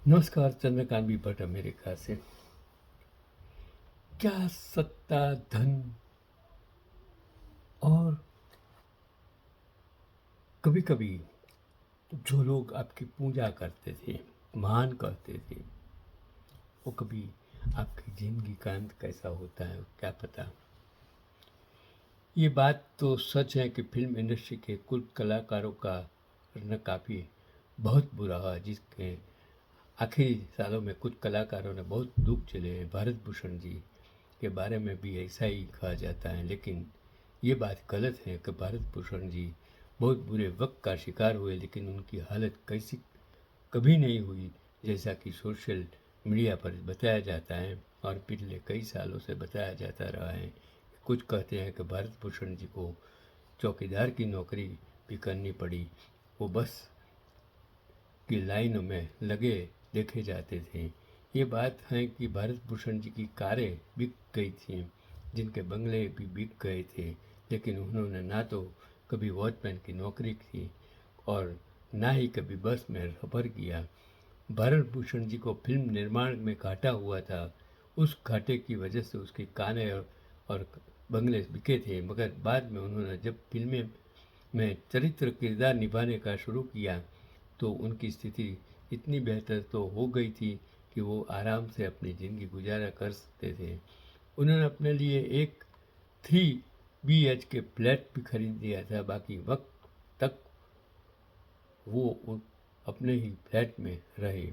नमस्कार, Chandrakant B Bhatt America से। क्या सत्ता, धन और कभी कभी जो लोग आपकी पूजा करते थे, मान करते थे, वो कभी आपकी जिंदगी का अंत कैसा होता है क्या पता। ये बात तो सच है कि फिल्म इंडस्ट्री के कुल कलाकारों का न काफ़ी बहुत बुरा हुआ, जिसके आखिरी सालों में कुछ कलाकारों ने बहुत दुख झेले हैं। भारत भूषण जी के बारे में भी ऐसा ही कहा जाता है, लेकिन ये बात गलत है कि भारत भूषण जी बहुत बुरे वक्त का शिकार हुए, लेकिन उनकी हालत कैसी कभी नहीं हुई जैसा कि सोशल मीडिया पर बताया जाता है और पिछले कई सालों से बताया जाता रहा है। कुछ कहते हैं कि भारत भूषण जी को चौकीदार की नौकरी भी करनी पड़ी, वो बस की लाइनों में लगे देखे जाते थे। ये बात है कि भारत भूषण जी की कारें बिक गई थीं, जिनके बंगले भी बिक गए थे, लेकिन उन्होंने ना तो कभी वॉचमैन की नौकरी की और ना ही कभी बस में सफ़र किया। भारत भूषण जी को फिल्म निर्माण में घाटा हुआ था। उस घाटे की वजह से उसके कारें और बंगले बिके थे, मगर बाद में उन्होंने जब फिल्में में चरित्र किरदार निभाने का शुरू किया तो उनकी स्थिति इतनी बेहतर तो हो गई थी कि वो आराम से अपनी ज़िंदगी गुजारा कर सकते थे। उन्होंने अपने लिए एक 3 BHK फ्लैट भी खरीद लिया था। बाकी वक्त तक वो अपने ही फ्लैट में रहे।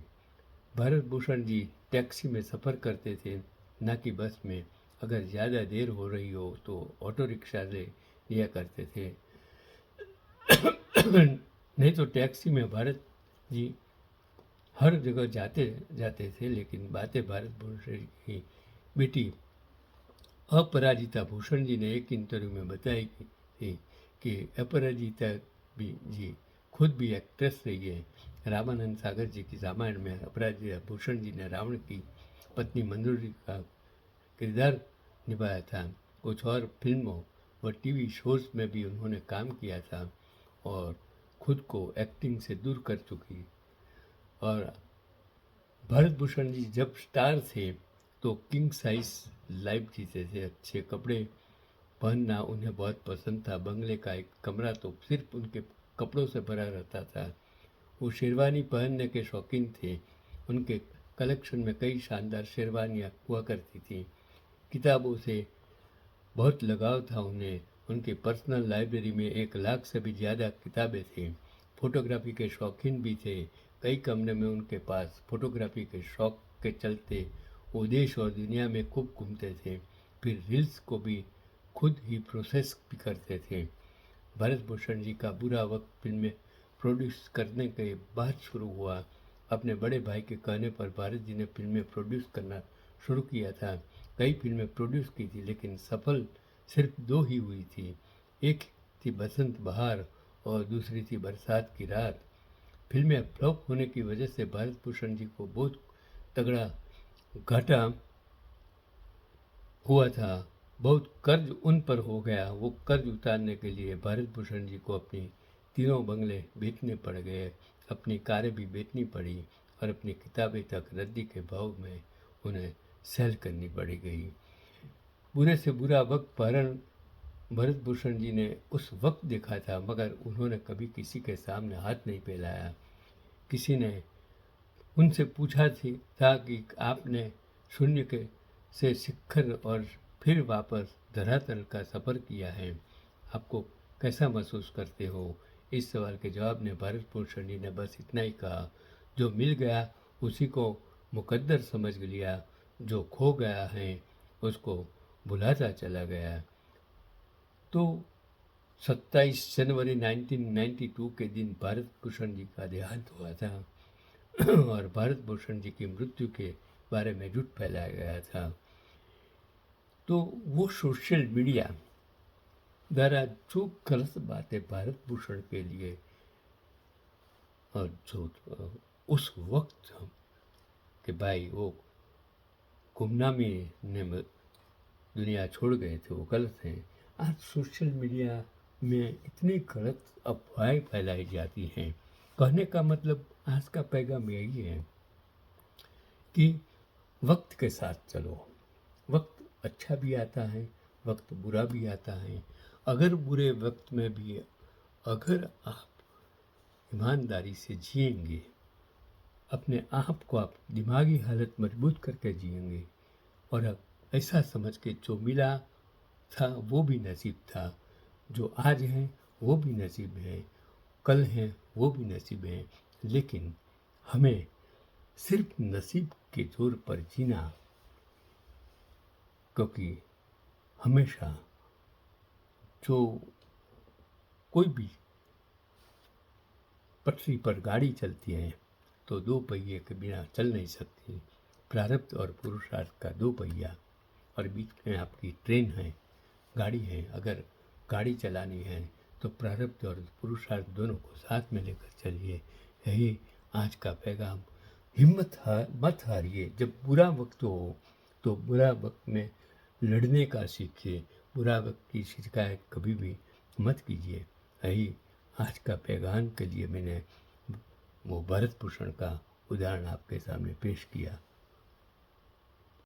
भारत भूषण जी टैक्सी में सफ़र करते थे, ना कि बस में। अगर ज़्यादा देर हो रही हो तो ऑटो रिक्शा ले लिया करते थे। नहीं तो टैक्सी में भारत जी हर जगह जाते जाते थे, लेकिन बातें भारत भूषण की बेटी अपराजिता भूषण जी ने एक इंटरव्यू में बताई थी कि अपराजिता भी जी खुद भी एक्ट्रेस रही है। रामानंद सागर जी की रामायण में अपराजिता भूषण जी ने रावण की पत्नी मंजूरी का किरदार निभाया था। कुछ और फिल्मों व टीवी शोज में भी उन्होंने काम किया था और खुद को एक्टिंग से दूर कर चुकी। और भरत भूषण जी जब स्टार थे तो किंग साइज लाइफ जीते थे। अच्छे कपड़े पहनना उन्हें बहुत पसंद था। बंगले का एक कमरा तो सिर्फ उनके कपड़ों से भरा रहता था। वो शेरवानी पहनने के शौकीन थे। उनके कलेक्शन में कई शानदार शेरवानियाँ हुआ करती थीं। किताबों से बहुत लगाव था उन्हें। उनकी पर्सनल लाइब्रेरी में 1 लाख से भी ज़्यादा किताबें थीं। फोटोग्राफी के शौकीन भी थे। कई कमरे में उनके पास फोटोग्राफी के शौक के चलते वो देश और दुनिया में खूब घूमते थे। फिर रील्स को भी खुद ही प्रोसेस भी करते थे। भरत भूषण जी का बुरा वक्त फिल्में प्रोड्यूस करने के बाद शुरू हुआ। अपने बड़े भाई के कहने पर भारत जी ने फिल्में प्रोड्यूस करना शुरू किया था। कई फिल्में प्रोड्यूस की थी, लेकिन सफल सिर्फ 2 ही हुई थी। एक थी बसंत बहार और दूसरी थी बरसात की रात। फिल्में फ्लॉप होने की वजह से भारत भूषण जी को बहुत तगड़ा घाटा हुआ था। बहुत कर्ज उन पर हो गया। वो कर्ज उतारने के लिए भारत भूषण जी को अपनी तीनों बंगले बेचने पड़ गए, अपनी कारें भी बेचनी पड़ी और अपनी किताबें तक रद्दी के भाव में उन्हें सेल करनी पड़ी गई। बुरे से बुरा वक्त भरत भूषण जी ने उस वक्त देखा था, मगर उन्होंने कभी किसी के सामने हाथ नहीं फैलाया। किसी ने उनसे पूछा था कि आपने शून्य के से शिखर और फिर वापस धरातल का सफ़र किया है, आपको कैसा महसूस करते हो? इस सवाल के जवाब में भारत भूषण जी ने बस इतना ही कहा, जो मिल गया उसी को मुकद्दर समझ लिया, जो खो गया है उसको भुलाता चला गया। तो 27 जनवरी 1992 के दिन भारत भूषण जी का देहांत हुआ था और भारत भूषण जी की मृत्यु के बारे में झूठ फैलाया गया था। तो वो सोशल मीडिया द्वारा जो गलत बातें भारत भूषण के लिए और जो उस वक्त कि भाई वो गुमनामी ने दुनिया छोड़ गए थे, वो गलत है। आज सोशल मीडिया में इतनी गलत अफवाहें फैलाई जाती हैं। कहने का मतलब आज का पैगाम यही है कि वक्त के साथ चलो। वक्त अच्छा भी आता है, वक्त बुरा भी आता है। अगर बुरे वक्त में भी अगर आप ईमानदारी से जिएंगे, अपने आप को आप दिमागी हालत मजबूत करके जिएंगे, और अब ऐसा समझ के जो मिला था वो भी नसीब था, जो आज है वो भी नसीब है, कल है वो भी नसीब है, लेकिन हमें सिर्फ नसीब के जोर पर जीना, क्योंकि हमेशा जो कोई भी पटरी पर गाड़ी चलती है तो दो पहिए के बिना चल नहीं सकती। प्रारब्ध और पुरुषार्थ का दो पहिया, और बीच में आपकी ट्रेन है, गाड़ी है। अगर गाड़ी चलानी है तो प्रारब्ध और पुरुषार्थ दोनों को साथ में लेकर चलिए। यही आज का पैगाम। मत हारिए। जब बुरा वक्त हो तो बुरा वक्त में लड़ने का सीखिए, बुरा वक्त की शिकायत कभी भी मत कीजिए। यही आज का पैगाम के लिए मैंने वो भरत भूषण का उदाहरण आपके सामने पेश किया।